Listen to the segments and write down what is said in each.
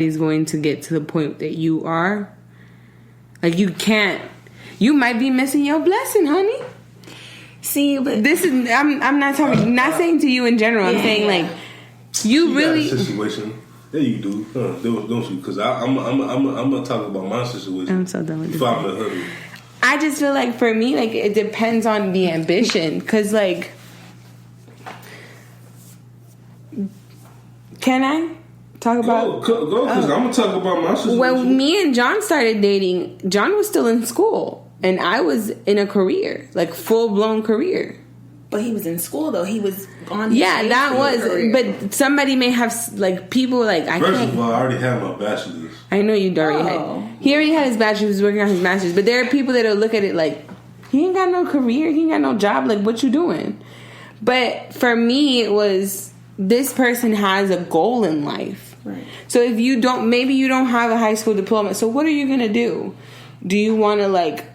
is going to get to the point that you are. Like, you can't. You might be missing your blessing, honey. See, but this is. I'm not talking. Not saying to you in general. I'm saying like you really. Got a situation. Yeah, you do. Don't you? Because I'm gonna talk about my situation. I'm so done with this. Husband. I just feel like for me, like it depends on the ambition. Because like, can I talk about? Go, because I'm gonna talk about my situation. When me and John started dating, John was still in school. And I was in a career, like full-blown career. But he was in school, though. He was on. Yeah, that was. But somebody may have, like, people like I First can't. of all, I already had my bachelor's. I know you already had. He already had his bachelor's. He was working on his master's. But there are people that'll look at it like, he ain't got no career. He ain't got no job. Like, what you doing? But for me, it was this person has a goal in life. Right. So if you don't, maybe you don't have a high school diploma. So what are you gonna do? Do you want to like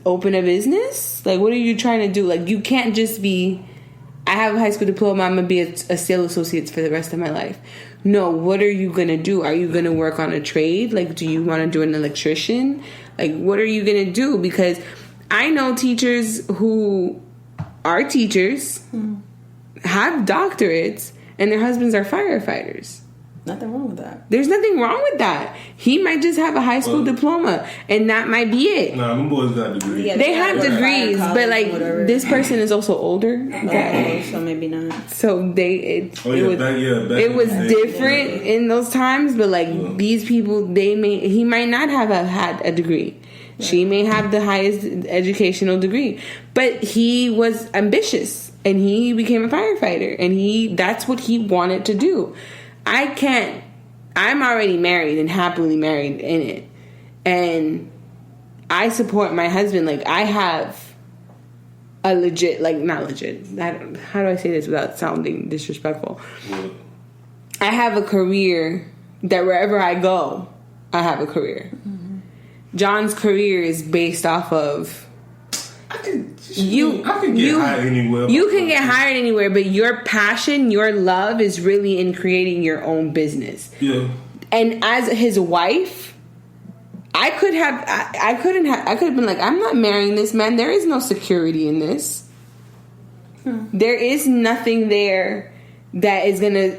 open a business? Like, what are you trying to do? Like, you can't just be, I have a high school diploma, I'm gonna be a sales associate for the rest of my life. No, what are you gonna do? Are you gonna work on a trade? Like, do you want to do an electrician? Like, what are you gonna do? Because I know teachers who are teachers, have doctorates, and their husbands are firefighters. Nothing wrong with that. There's nothing wrong with that. He might just have a high school diploma, and that might be it. Nah, them boys got degrees. Yeah, they have degrees, but like this person is also older. So maybe not. So it was different in those times, but like these people, he might not have had a degree. Yeah. She may have the highest educational degree, but he was ambitious, and he became a firefighter, and that's what he wanted to do. I can't. I'm already married and happily married in it, and I support my husband. Like, I have a legit, like, not legit. How do I say this without sounding disrespectful? What? I have a career that wherever I go, I have a career. Mm-hmm. John's career is based off of. I can get hired anywhere. You can get hired anywhere, but your passion, your love is really in creating your own business. Yeah. And as his wife, I could have been like, I'm not marrying this man. There is no security in this. There is nothing there that is gonna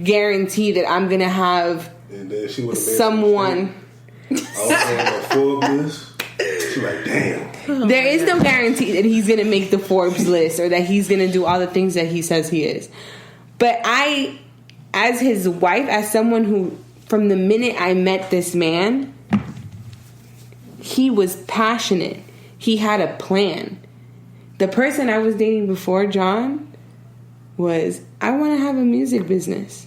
guarantee that I'm gonna have someone. I was She's like, damn. There is no guarantee that he's going to make the Forbes list or that he's going to do all the things that he says he is. But I, as his wife, as someone who, from the minute I met this man, he was passionate. He had a plan. The person I was dating before John was, I want to have a music business.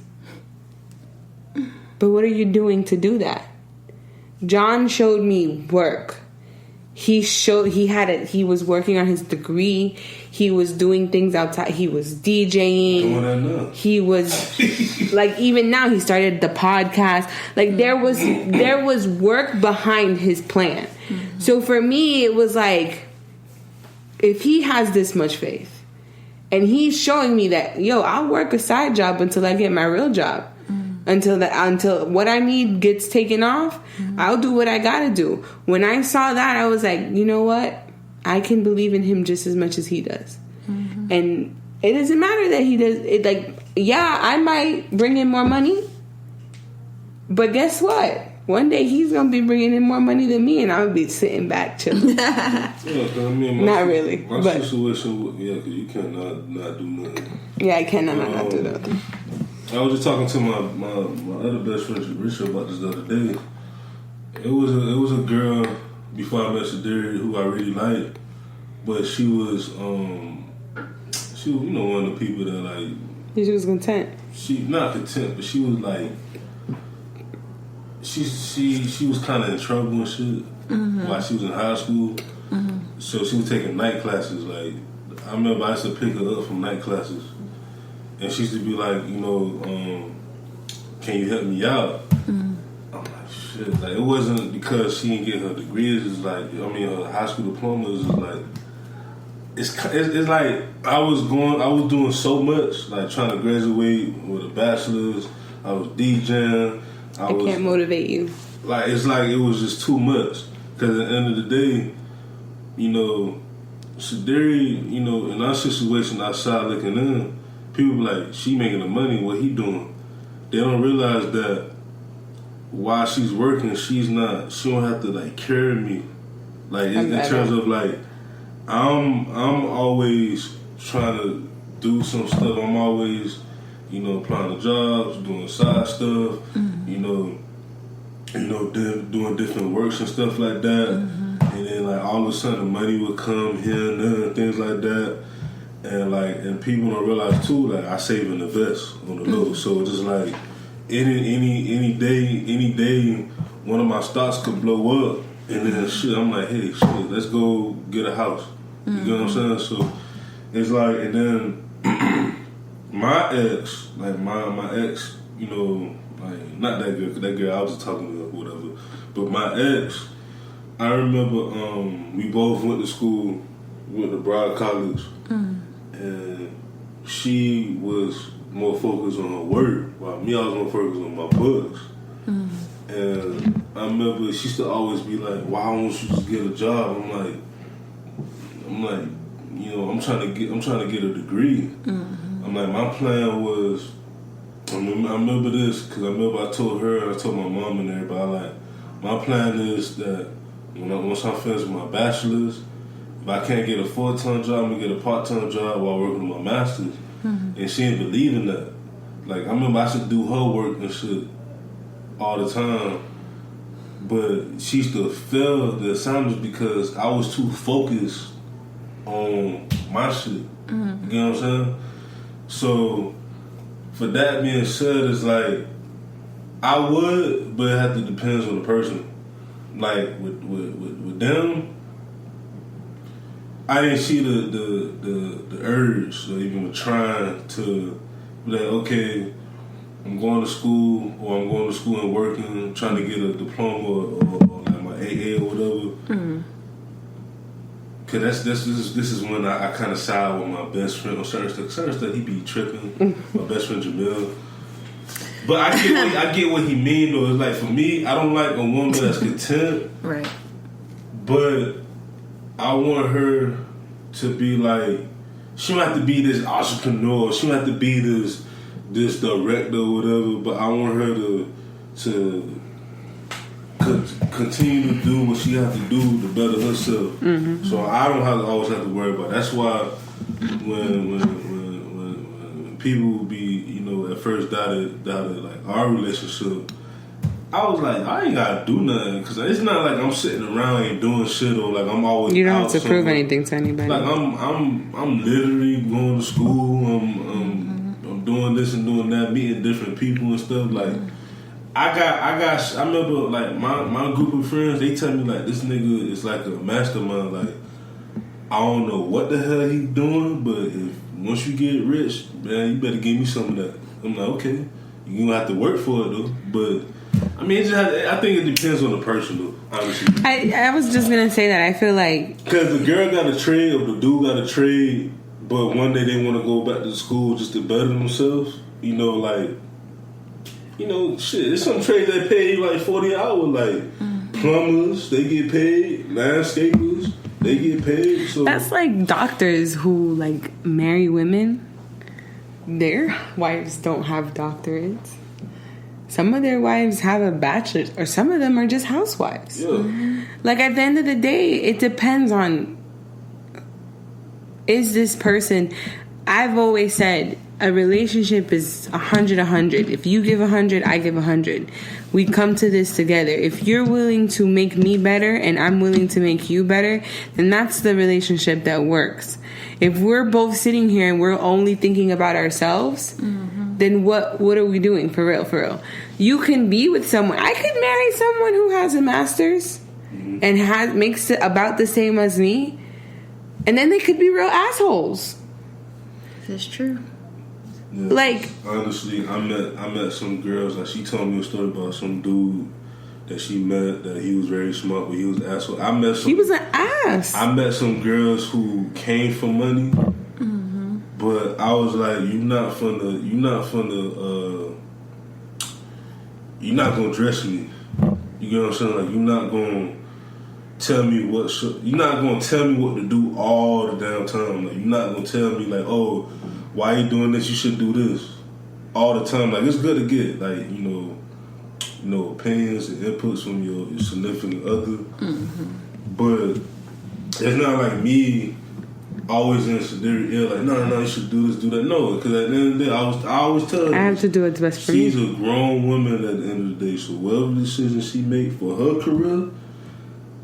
But what are you doing to do that? John showed me work. He was working on his degree. He was doing things outside. He was DJing. He was like, even now he started the podcast. Like, there was work behind his plan. Mm-hmm. So for me, it was like, if he has this much faith and he's showing me that, I'll work a side job until I get my real job. Until what I need gets taken off, I'll do what I gotta do. When I saw that, I was like, you know what? I can believe in him just as much as he does. Mm-hmm. And it doesn't matter that he does it. Like, yeah, I might bring in more money, but guess what? One day he's gonna be bringing in more money than me, and I'm gonna be sitting back chilling. Not really. My situation, because you cannot not do nothing. Yeah, I cannot not do nothing. I was just talking to my other best friend Richard about this the other day. It was a girl before I met Shadiri who I really liked, but she was one of the people that like. She was content. She not content, but she was like. She was kind of in trouble and shit while she was in high school. Mm-hmm. So she was taking night classes. Like, I remember I used to pick her up from night classes. And she used to be like, can you help me out? Mm-hmm. I'm like, shit. Like, it wasn't because she didn't get her degrees. It's like, her high school diplomas is like, it's like I was doing so much, like trying to graduate with a bachelor's. I was DJing. I can't motivate you. Like, it's like it was just too much. Because at the end of the day, you know, Shadiri, you know, in our situation outside looking in, people be like, she making the money, what he doing? They don't realize that while she's working, she don't have to, like, carry me. Like, in terms of, like, I'm always trying to do some stuff. I'm always, you know, applying to jobs, doing side stuff, you know, doing different works and stuff like that. And then, like, all of a sudden, money would come here and there and things like that. And people don't realize too, like, I save and invest on the low. So it's just like any day, one of my stocks could blow up, and then shit, I'm like, hey, shit, let's go get a house. You know what I'm saying? So it's like, and then my ex, you know, like, not that girl, 'cause that girl I was just talking to, whatever. But my ex, I remember we both went to school, went to Broward College, and she was more focused on her work, while me, I was more focused on my books. And I remember she used to always be like, "Why don't you just get a job?" I'm like, you know, I'm trying to get a degree. I'm like, my plan was, I remember this because I remember I told her and I told my mom and everybody, like, my plan is that once I'm finished with my bachelor's, if I can't get a full-time job, I'm gonna get a part-time job while working on my master's. And she didn't believe in that. Like, I remember I should do her work and shit all the time, but she used to fail the assignments because I was too focused on my shit. You know what I'm saying? So, for that being said, it's like, I would, but it had to depend on the person. Like, with them, I didn't see the urge, or even trying to be like, okay, I'm going to school, or I'm going to school and working, trying to get a diploma or like my AA or whatever. Cause this is when I kind of side with my best friend on certain stuff. He be tripping. My best friend Jamil. But I get what he mean though. It's like, for me, I don't like a woman that's content. Right. But I want her to be like, she don't have to be this entrepreneur. She don't have to be this director or whatever. But I want her to continue to do what she has to do to better herself. So I don't always have to worry about it. That's why when people be, you know, at first doubted like our relationship, I was like, I ain't gotta do nothing, because it's not like I'm sitting around and doing shit, or like I'm always. You don't have to prove anything to anybody. Like I'm literally going to school. I'm doing this and doing that, meeting different people and stuff. Like I remember, like, my group of friends, they tell me, like, this nigga is like a mastermind. Like, I don't know what the hell he doing, but once you get rich, man, you better give me some of that. I'm like, okay, you gonna have to work for it though. But I mean, I think it depends on the person though, honestly. I was just gonna say that I feel like, because the girl got a trade or the dude got a trade, but one day they want to go back to school just to better themselves. You know, like, you know, shit, there's some trades that pay like 40 hours, like plumbers, they get paid, landscapers, they get paid. So that's like doctors who, like, marry women. Their wives don't have doctorates. Some of their wives have a bachelor's, or some of them are just housewives. Yeah. Like, at the end of the day, it depends on, is this person... I've always said a relationship is 100. If you give 100, I give 100. We come to this together. If you're willing to make me better and I'm willing to make you better, then that's the relationship that works. If we're both sitting here and we're only thinking about ourselves, then what are we doing? For real. You can be with someone. I could marry someone who has a master's and makes it about the same as me, and then they could be real assholes. That's true. Yeah, like, honestly, I met some girls. Like, she told me a story about some dude that she met, that he was very smart, but he was an asshole. He was an ass. I met some girls who came for money, but I was like, you're not finna you're not gonna dress me. You get what I'm saying? Like, you're not gonna tell me you're not gonna tell me what to do all the damn time. Like, you're not gonna tell me like, oh, why you doing this? You should do this all the time. Like, it's good to get like you know opinions and inputs from your significant other, but it's not like me always in Sadiri ear like, no, you should do this, do that. No, because at the end of the day, I always tell her I have to do what's best for she's me. a grown woman at the end of the day. So whatever decision she make for her career,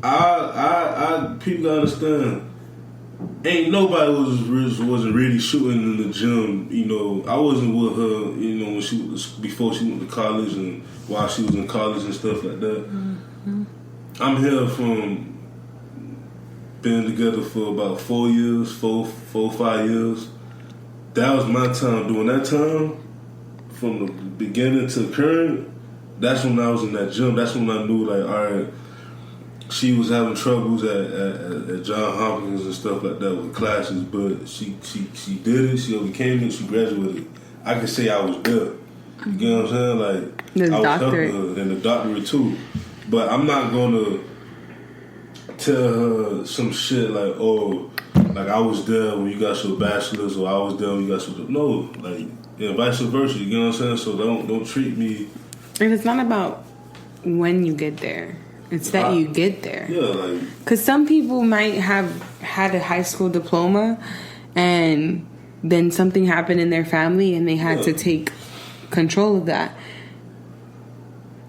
I people gotta understand. Ain't nobody wasn't really shooting in the gym. You know, I wasn't with her. You know, when before she went to college and while she was in college and stuff like that. I'm here from been together for about 4 years, 5 years. That was my time. During that time, from the beginning to current, that's when I was in that gym. That's when I knew, like, all right, she was having troubles at Johns Hopkins and stuff like that with classes, but she did it. She overcame it. She graduated. I could say I was there. You get what I'm saying? Like, The I was doctorate. helping her, and the doctorate too. But I'm not gonna tell her some shit like, oh, like I was there when you got your bachelor's, or I was there when you got your no, like, yeah, vice versa. You get what I'm saying? So don't treat me. And it's not about when you get there. It's that you get there. Yeah, like, because some people might have had a high school diploma, and then something happened in their family, and they had to take control of that.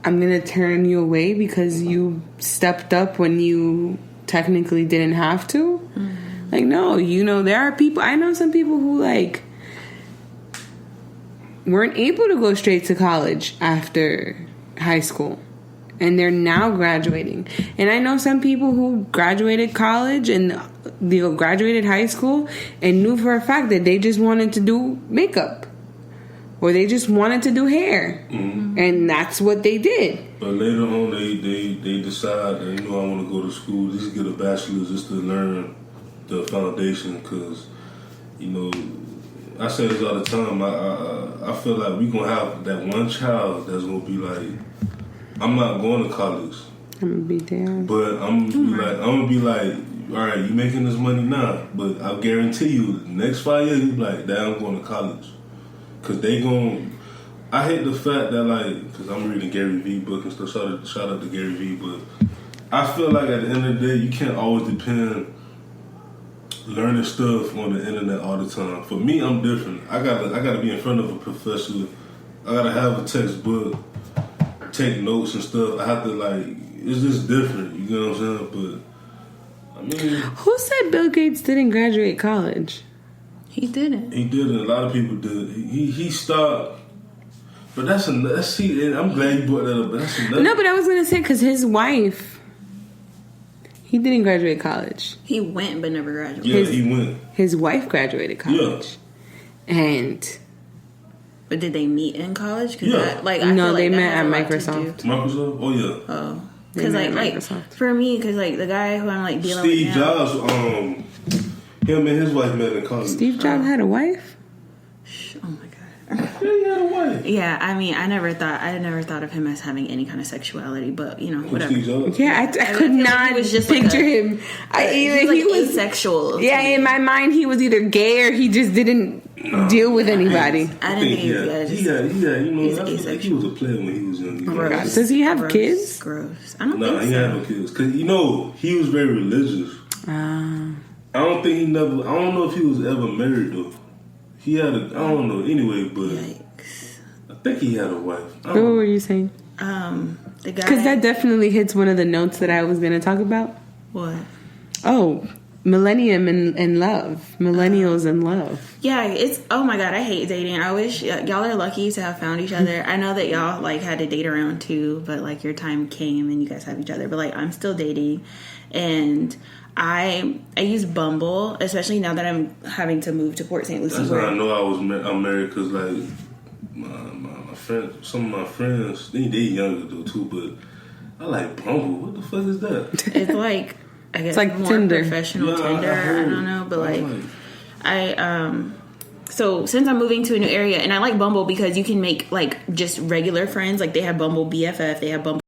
I'm gonna turn you away because you stepped up when you technically didn't have to. Like, no, you know, there are people. I know some people who like weren't able to go straight to college after high school, and they're now graduating. And I know some people who graduated college and graduated high school and knew for a fact that they just wanted to do makeup, or they just wanted to do hair, and that's what they did. but later on, they decide, you know, I want to go to school, just get a bachelor's, just to learn the foundation. Because, you know, I say this all the time. I feel like we gonna have that one child that's gonna be like, I'm not going to college. I'm gonna be down. But I'm gonna be like, all right, you making this money now, but I guarantee you, the next 5 years, you be like, damn, I'm going to college. Cause they gon'. I hate the fact that, like, cause I'm reading Gary Vee book and stuff. Shout out to Gary Vee, but I feel like at the end of the day, you can't always depend learning stuff on the internet all the time. For me, I'm different. I gotta be in front of a professor. I gotta have a textbook, take notes and stuff. I have to, like, it's just different. You know what I'm saying? But I mean, Who said Bill Gates didn't graduate college? He didn't. he did it. A lot of people did. He stopped. But that's see. And I'm glad you brought that up. But that's another. No, but I was gonna say because his wife, he didn't graduate college. He went but never graduated. Yeah, he went. His wife graduated college, and But did they meet in college? Cause Yeah. I No, feel like they that met has at a lot to Microsoft. do. Microsoft. Oh yeah. Oh, They because met like at Microsoft. for me, because like the guy who I'm like dealing Steve with now, Jobs. Him and his wife met in college. Steve Jobs had a wife. Oh my god. Yeah, he had a wife. Yeah, I mean, I never thought of him as having any kind of sexuality, but you know, whatever. Steve Jobs. Yeah, I feel could like not he was just like picture a- him. He was asexual. Yeah, in my mind, he was either gay or he just didn't deal with anybody. I didn't think he was gay. Yeah, you know, he's I feel like he asexual. was a player when he was young. You know? Gross. Does he have Gross. kids? Gross. I don't Nah, think he so. had no kids. Cause you know he was very religious. I don't think he never. I don't know if he was ever married though. He had a. I don't know. Anyway, but Yikes. I think he had a wife. What were you saying? The guy. Because that definitely hits one of the notes that I was going to talk about. What? Oh, millennium and love. Millennials and love. Yeah, it's, oh my god, I hate dating. I wish y'all are lucky to have found each other. I know that y'all like had to date around too, but like your time came and you guys have each other. But like I'm still dating, and I use Bumble, especially now that I'm having to move to Port St. Lucie. That's how I know I'm married, because like my friend, some of my friends, they younger though too, but I like Bumble. What the fuck is that? It's like, I guess, It's like more Tinder. professional Yeah, Tinder. I heard. don't know, but like I So since I'm moving to a new area, and I like Bumble because you can make like just regular friends. Like they have Bumble BFF, they have Bumble